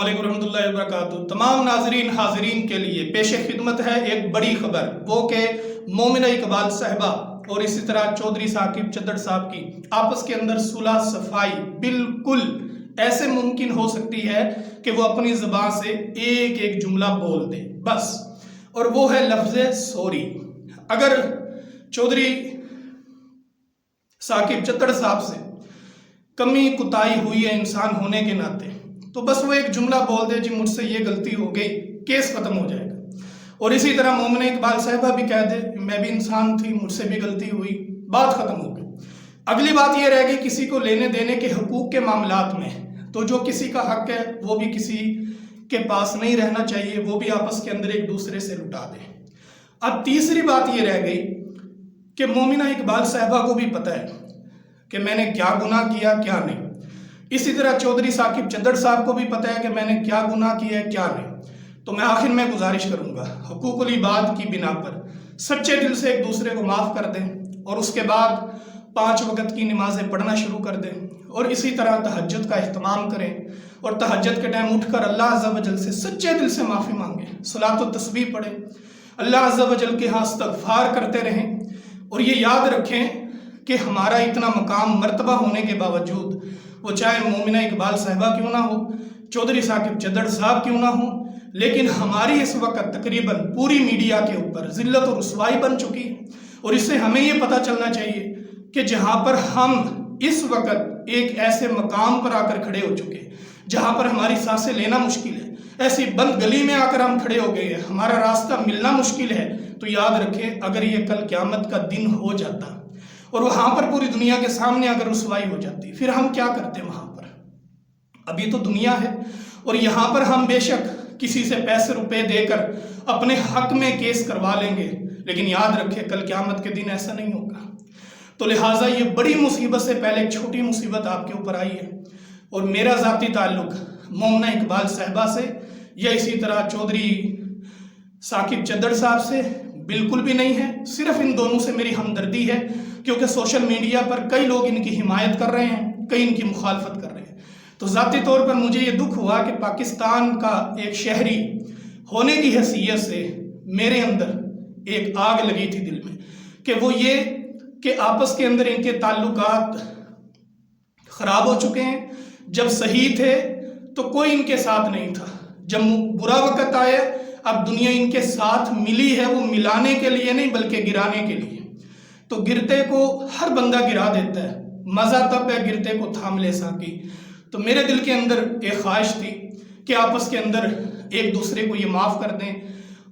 अस्सलामुअलैकुम रहमतुल्लाहि व बरकातुहू। तमाम नाजरीन हाजरीन के लिए पेश खिदमत है एक बड़ी खबर, वो कि मोमिना इकबाल साहिबा और इसी तरह चौधरी साकिब चद्दड़ साहब की आपस के अंदर सुलह सफाई बिल्कुल ऐसे मुमकिन हो सकती है कि वो अपनी ज़बान से एक एक जुमला बोल दे बस, और वो है लफ्ज़ सॉरी। अगर चौधरी साकिब चद्दड़ साहब से कमी कुताही हुई है इंसान होने के नाते, तो बस वो एक जुमला बोल दे, जी मुझसे ये गलती हो गई, केस खत्म हो जाएगा। और इसी तरह मोमिना इकबाल साहिबा भी कह दे मैं भी इंसान थी, मुझसे भी गलती हुई, बात खत्म हो गई। अगली बात ये रह गई किसी को लेने देने के हकूक के मामलात में, तो जो किसी का हक है वो भी किसी के पास नहीं रहना चाहिए, वो भी आपस के अंदर एक दूसरे से लुटा दे। अब तीसरी बात ये रह गई कि मोमिना इकबाल साहिबा को भी पता है कि मैंने क्या गुनाह किया क्या नहीं, इसी तरह चौधरी साकिब चद्दड़ साहब को भी पता है कि मैंने क्या गुनाह किया है क्या नहीं। तो मैं आखिर में गुजारिश करूंगा हुकूकुल इबाद की बिना पर सच्चे दिल से एक दूसरे को माफ़ कर दें और उसके बाद 5 वक्त की नमाज़ें पढ़ना शुरू कर दें और इसी तरह तहज्जुद का इह्तिमाम करें और तहज्जुद के टाइम उठकर अल्लाह अज़्ज़ा वजल से सच्चे दिल से माफ़ी मांगें, सलात व तस्बीह पढ़ें, अल्लाह अज़्ज़ा वजल के यहाँ इस्तग़फ़ार करते रहें। और ये याद रखें कि हमारा इतना मकाम मर्तबा होने के बावजूद, वो चाहे मोमिना इकबाल साहिबा क्यों ना हो, चौधरी साकिब चद्दड़ साहब क्यों ना हो, लेकिन हमारी इस वक्त तकरीबन पूरी मीडिया के ऊपर ज़िल्लत और रुसवाई बन चुकी है। और इससे हमें ये पता चलना चाहिए कि जहाँ पर हम इस वक्त एक ऐसे मकाम पर आकर खड़े हो चुके हैं जहाँ पर हमारी सांसें लेना मुश्किल है, ऐसी बंद गली में आकर हम खड़े हो गए हैं, हमारा रास्ता मिलना मुश्किल है, तो याद रखें अगर ये कल क़यामत का दिन हो जाता और वहाँ पर पूरी दुनिया के सामने अगर रुसवाई हो जाती, फिर हम क्या करते वहाँ पर। अभी तो दुनिया है और यहाँ पर हम बेशक किसी से पैसे रुपए देकर अपने हक में केस करवा लेंगे, लेकिन याद रखें कल क़यामत के दिन ऐसा नहीं होगा। तो लिहाजा ये बड़ी मुसीबत से पहले एक छोटी मुसीबत आपके ऊपर आई है और मेरा ज़ाती ताल्लुक़ मोमिना इकबाल साहिबा से या इसी तरह चौधरी साकिब चद्दड़ साहब से बिल्कुल भी नहीं है। सिर्फ इन दोनों से मेरी हमदर्दी है क्योंकि सोशल मीडिया पर कई लोग इनकी हिमायत कर रहे हैं, कई इनकी मुखालफत कर रहे हैं। तो ज़ाती तौर पर मुझे ये दुख हुआ कि पाकिस्तान का एक शहरी होने की हैसियत से मेरे अंदर एक आग लगी थी दिल में कि वो ये कि आपस के अंदर इनके ताल्लुकात ख़राब हो चुके हैं। जब सही थे तो कोई इनके साथ नहीं था, जब बुरा वक़्त आया अब दुनिया इनके साथ मिली है, वो मिलाने के लिए नहीं बल्कि गिराने के लिए। तो गिरते को हर बंदा गिरा देता है, मज़ा तब है गिरते को थाम ले साकी। तो मेरे दिल के अंदर एक ख्वाहिश थी कि आपस के अंदर एक दूसरे को ये माफ़ कर दें।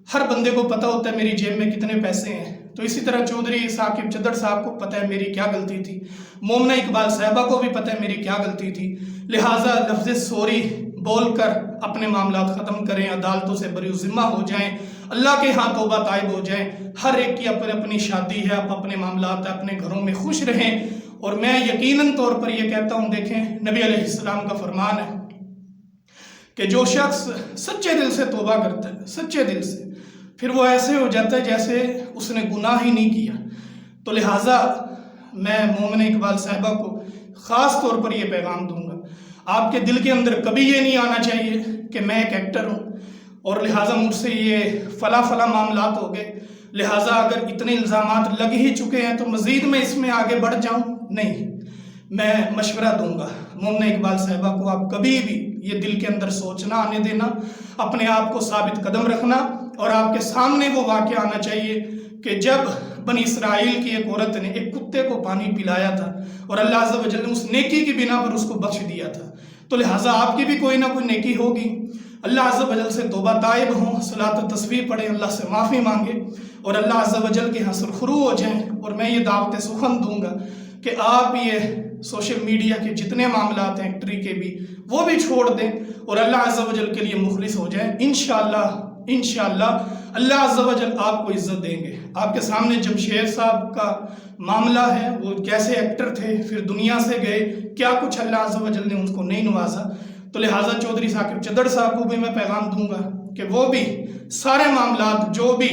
हर बंदे को पता होता है मेरी जेब में कितने पैसे हैं, तो इसी तरह चौधरी साकिब चद्दड़ साहब को पता है मेरी क्या गलती थी, मोमिना इकबाल साहिबा को भी पता है मेरी क्या गलती थी। लिहाजा लफ्ज़ सॉरी बोलकर अपने मामलात ख़त्म करें, अदालतों से बरी ज़िम्मा हो जाएं, अल्लाह के यहाँ तौबा ताइब हो जाएं। हर एक की अपनी शादी है, आप अपने मामलात है, अपने घरों में खुश रहें। और मैं यकीनन तौर पर यह कहता हूँ, देखें नबी अलैहिस्सलाम का फरमान है कि जो शख्स सच्चे दिल से तौबा करता है, सच्चे दिल से, फिर वो ऐसे हो जाता है जैसे उसने गुनाह ही नहीं किया। तो लिहाजा मैं मोमिना इकबाल साहिबा को ख़ास तौर पर यह पैगाम दूंगा, आपके दिल के अंदर कभी ये नहीं आना चाहिए कि मैं एक एक्टर हूँ और लिहाजा मुझसे ये फला मामलात हो गए, लिहाजा अगर इतने इल्ज़ामात लग ही चुके हैं तो मज़ीद मैं इसमें आगे बढ़ जाऊँ। नहीं, मैं मशवरा दूंगा मोमिना इकबाल साहिबा को, आप कभी भी ये दिल के अंदर सोचना आने देना, अपने आप को साबित कदम रखना। और आपके सामने वो वाक़या आना चाहिए कि जब बनी इसराइल की एक औरत ने एक कुत्ते को पानी पिलाया था और अल्लाह अज़्ज़ा वजल ने उस नेकी की बिना पर उसको बख्श दिया था। तो लिहाजा आपकी भी कोई ना कोई नेकी होगी, अल्लाह अज़्ज़ा वजल से तौबा ताइब हों, सलात व तस्बीह पढ़ें, अल्लाह से माफ़ी मांगे और अल्लाह अज़्ज़ा वजल के यहाँ सुरखरू हो जाएँ। और मैं ये दावत सुखन दूंगा कि आप ये सोशल मीडिया के जितने मामलात हैं एक्टरी के भी, वो भी छोड़ दें और अल्लाह अज़्ज़ा वजल के लिए मुखलिस हो जाएं। इंशाअल्लाह अल्लाह अज़्ज़ा वजल आपको इज़्ज़त देंगे। आपके सामने जमशेद साहब का मामला है, वो कैसे एक्टर थे, फिर दुनिया से गए, क्या कुछ अल्लाह अज़्ज़ा वजल ने उनको नहीं नवाजा। तो लिहाजा चौधरी साकिब चद्दड़ साहब को भी मैं पैगाम दूंगा कि वो भी सारे मामलात जो भी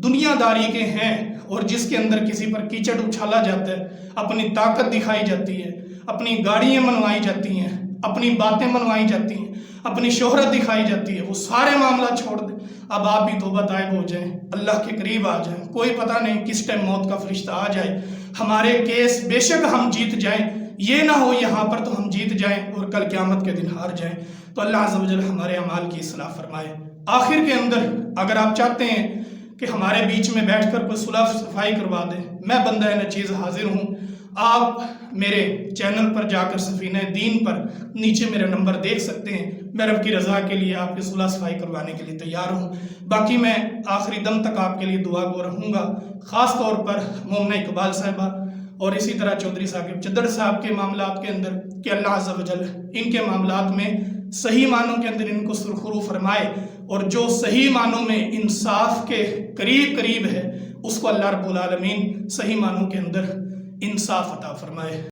दुनियादारी के हैं और जिसके अंदर किसी पर कीचड़ उछाला जाता है, अपनी ताकत दिखाई जाती है, अपनी गाड़ियाँ मनवाई जाती हैं, अपनी बातें मनवाई जाती हैं, اپنی شہرت دکھائی جاتی ہے، وہ سارے معاملہ چھوڑ دیں، اب آپ بھی توبہ طائب ہو جائیں، اللہ کے قریب آ جائیں، کوئی پتہ نہیں کس ٹائم موت کا فرشتہ آ جائے، ہمارے کیس بے شک ہم جیت جائیں، یہ نہ ہو یہاں پر تو ہم جیت جائیں اور کل قیامت کے دن ہار جائیں۔ تو اللہ عز و جل ہمارے اعمال کی اصلاح فرمائے۔ آخر کے اندر اگر آپ چاہتے ہیں کہ ہمارے بیچ میں بیٹھ کر کوئی صلح صفائی کروا دیں، میں بندہ نچیز حاضر ہوں، آپ میرے چینل پر جا کر سفینہ دین پر نیچے میرا نمبر دیکھ سکتے ہیں، میں رب کی رضا کے لیے آپ کی صلح صفائی کروانے کے لیے تیار ہوں۔ باقی میں آخری دم تک آپ کے لیے دعا گو رہوں گا، خاص طور پر مومنہ اقبال صاحبہ اور اسی طرح چودھری ثاقب چدر صاحب کے معاملات کے اندر کہ اللہ عز و جل ان کے معاملات میں صحیح معنوں کے اندر ان کو سرخرو فرمائے، اور جو صحیح معنوں میں انصاف کے قریب قریب ہے اس کو اللہ رب العالمین صحیح معنوں کے اندر انصاف عطا فرمائے۔